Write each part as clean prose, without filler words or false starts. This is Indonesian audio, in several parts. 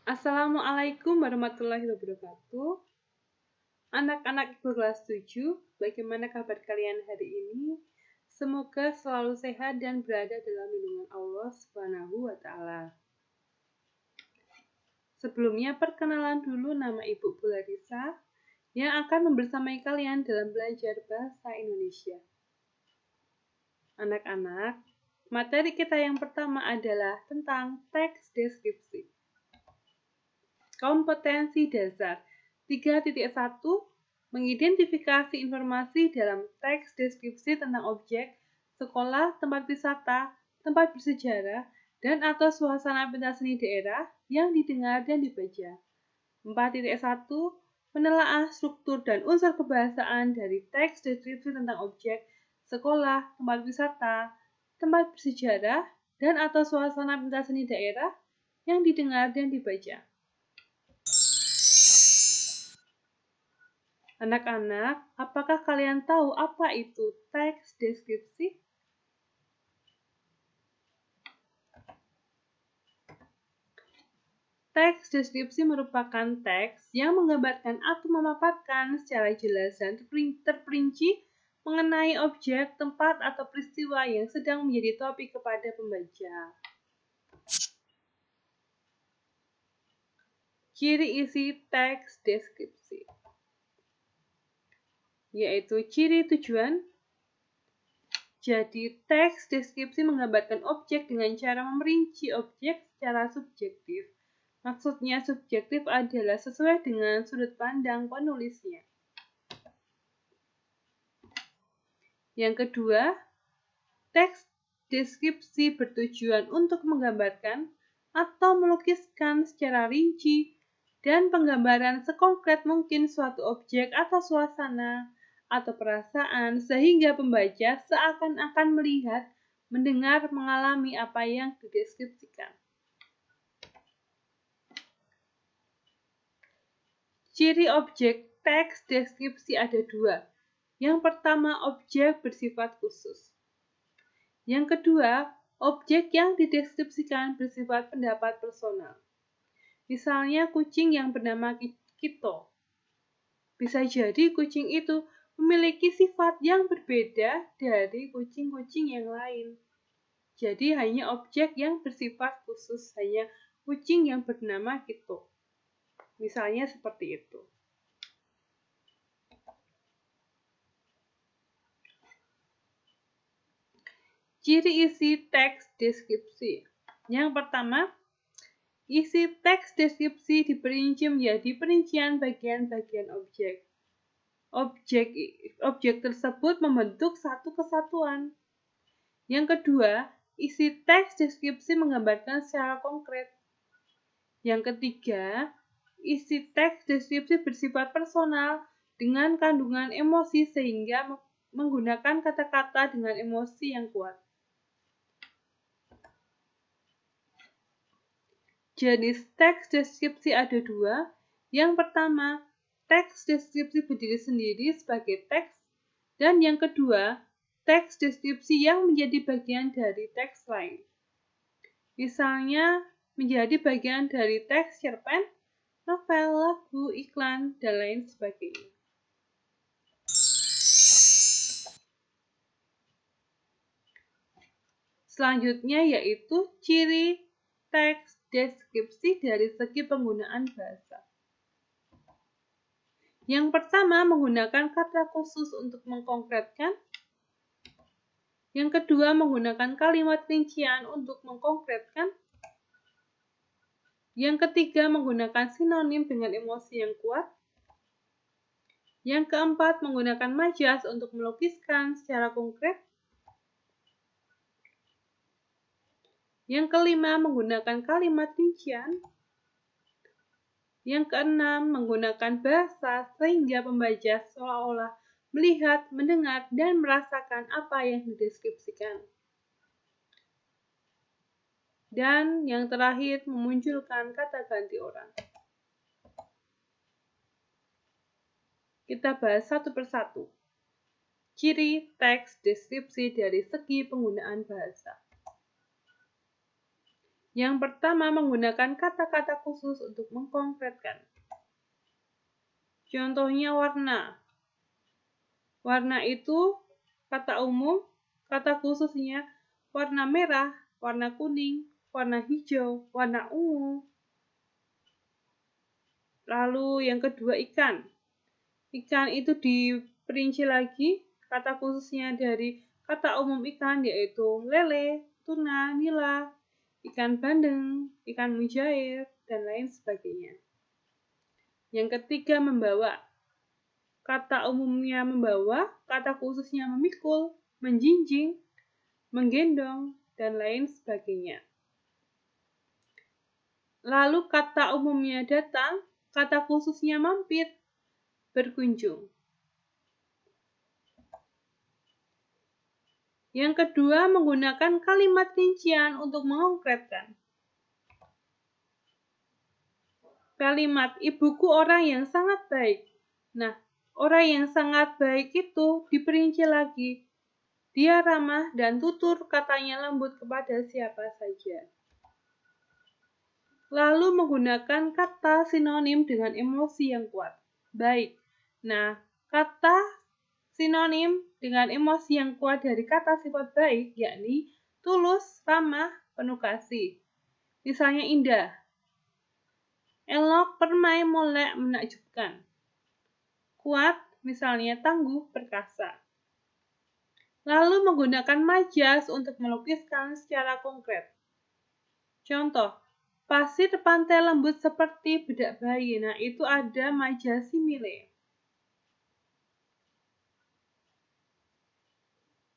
Assalamualaikum warahmatullahi wabarakatuh. Anak-anak Ibu kelas 7, bagaimana kabar kalian hari ini? Semoga selalu sehat dan berada dalam lindungan Allah Subhanahu wa taala. Sebelumnya perkenalan dulu, nama Ibu Bularisa yang akan membersamai kalian dalam belajar bahasa Indonesia. Anak-anak, materi kita yang pertama adalah tentang teks deskripsi. Kompetensi dasar 3.1 mengidentifikasi informasi dalam teks deskripsi tentang objek, sekolah, tempat wisata, tempat bersejarah, dan atau suasana pentas seni daerah yang didengar dan dibaca. 4.1 menelaah struktur dan unsur kebahasaan dari teks deskripsi tentang objek, sekolah, tempat wisata, tempat bersejarah, dan atau suasana pentas seni daerah yang didengar dan dibaca. Anak-anak, apakah kalian tahu apa itu teks deskripsi? Teks deskripsi merupakan teks yang menggambarkan atau memaparkan secara jelas dan terperinci mengenai objek, tempat, atau peristiwa yang sedang menjadi topik kepada pembaca. Ciri isi teks deskripsi yaitu ciri tujuan. Jadi, teks deskripsi menggambarkan objek dengan cara memerinci objek secara subjektif. Maksudnya subjektif adalah sesuai dengan sudut pandang penulisnya. Yang kedua, teks deskripsi bertujuan untuk menggambarkan atau melukiskan secara rinci dan penggambaran sekonkret mungkin suatu objek atau suasana atau perasaan sehingga pembaca seakan-akan melihat, mendengar, mengalami apa yang dideskripsikan. Ciri objek teks deskripsi ada dua. Yang pertama, objek bersifat khusus. Yang kedua, objek yang dideskripsikan bersifat pendapat personal. Misalnya kucing yang bernama Kito. Bisa jadi kucing itu memiliki sifat yang berbeda dari kucing-kucing yang lain. Jadi hanya objek yang bersifat khusus, hanya kucing yang bernama Kito. Misalnya seperti itu. Ciri isi teks deskripsi. Yang pertama, isi teks deskripsi diperinci menjadi perincian bagian-bagian objek. Objek tersebut membentuk satu kesatuan. Yang kedua, isi teks deskripsi menggambarkan secara konkret. Yang ketiga, isi teks deskripsi bersifat personal dengan kandungan emosi sehingga menggunakan kata-kata dengan emosi yang kuat. Jenis teks deskripsi ada dua. Yang pertama, teks deskripsi berdiri sendiri sebagai teks, dan yang kedua, teks deskripsi yang menjadi bagian dari teks lain. Misalnya, menjadi bagian dari teks cerpen, novel, lagu, iklan, dan lain sebagainya. Selanjutnya yaitu ciri teks deskripsi dari segi penggunaan bahasa. Yang pertama, menggunakan kata khusus untuk mengkonkretkan. Yang kedua, menggunakan kalimat rincian untuk mengkonkretkan. Yang ketiga, menggunakan sinonim dengan emosi yang kuat. Yang keempat, menggunakan majas untuk melukiskan secara konkret. Yang kelima, menggunakan kalimat rincian. Yang keenam, menggunakan bahasa sehingga pembaca seolah-olah melihat, mendengar, dan merasakan apa yang dideskripsikan. Dan yang terakhir, memunculkan kata ganti orang. Kita bahas satu persatu. Ciri teks deskripsi dari segi penggunaan bahasa. Yang pertama, menggunakan kata-kata khusus untuk mengkonkretkan. Contohnya warna. Warna itu kata umum, kata khususnya warna merah, warna kuning, warna hijau, warna ungu. Lalu yang kedua, ikan. Ikan itu diperinci lagi, kata khususnya dari kata umum ikan yaitu lele, tuna, nila, ikan bandeng, ikan mujair, dan lain sebagainya. Yang ketiga, membawa. Kata umumnya membawa, kata khususnya memikul, menjinjing, menggendong, dan lain sebagainya. Lalu kata umumnya datang, kata khususnya mampir, berkunjung. Yang kedua, menggunakan kalimat rincian untuk mengkonkretkan. Kalimat, ibuku orang yang sangat baik. Nah, orang yang sangat baik itu diperinci lagi. Dia ramah dan tutur katanya lembut kepada siapa saja. Lalu menggunakan kata sinonim dengan emosi yang kuat. Baik. Nah, kata sinonim dengan emosi yang kuat dari kata sifat baik yakni tulus, ramah, penuh kasih. Misalnya indah. Elok, permai, molek, menakjubkan. Kuat, misalnya tangguh, perkasa. Lalu menggunakan majas untuk melukiskan secara konkret. Contoh, pasir pantai lembut seperti bedak bayi. Nah, itu ada majas simile.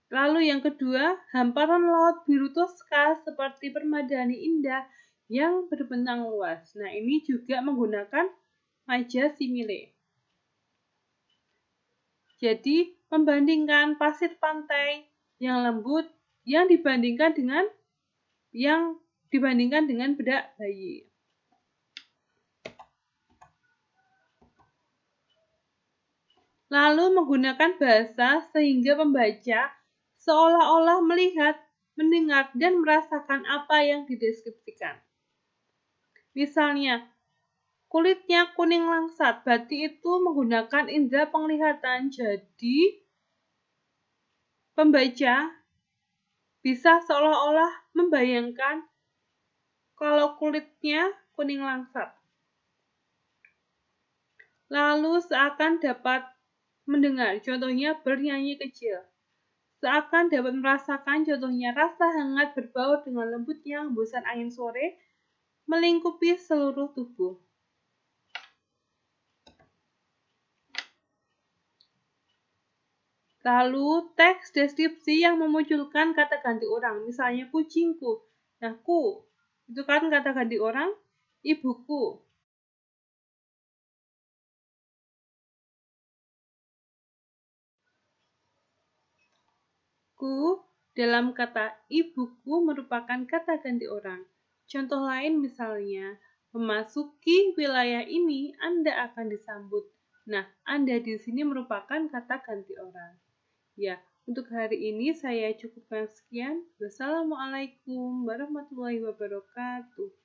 Lalu yang kedua, hamparan laut biru toska seperti permadani indah yang berbentang luas. Nah, ini juga menggunakan majas simile. Jadi, membandingkan pasir pantai yang lembut yang dibandingkan dengan bedak bayi. Lalu menggunakan bahasa sehingga pembaca seolah-olah melihat, mendengar, dan merasakan apa yang dideskripsikan. Misalnya, kulitnya kuning langsat, berarti itu menggunakan indera penglihatan. Jadi, pembaca bisa seolah-olah membayangkan kalau kulitnya kuning langsat. Lalu seakan dapat mendengar, contohnya bernyanyi kecil. Seakan dapat merasakan, contohnya rasa hangat berbaur dengan lembutnya hembusan angin sore melingkupi seluruh tubuh. Lalu teks deskripsi yang memunculkan kata ganti orang, misalnya kucingku. Nah, ku itu kan kata ganti orang, ibuku. Ku dalam kata ibuku merupakan kata ganti orang. Contoh lain misalnya, memasuki wilayah ini Anda akan disambut. Nah, Anda di sini merupakan kata ganti orang. Ya, untuk hari ini saya cukupkan sekian. Wassalamualaikum warahmatullahi wabarakatuh.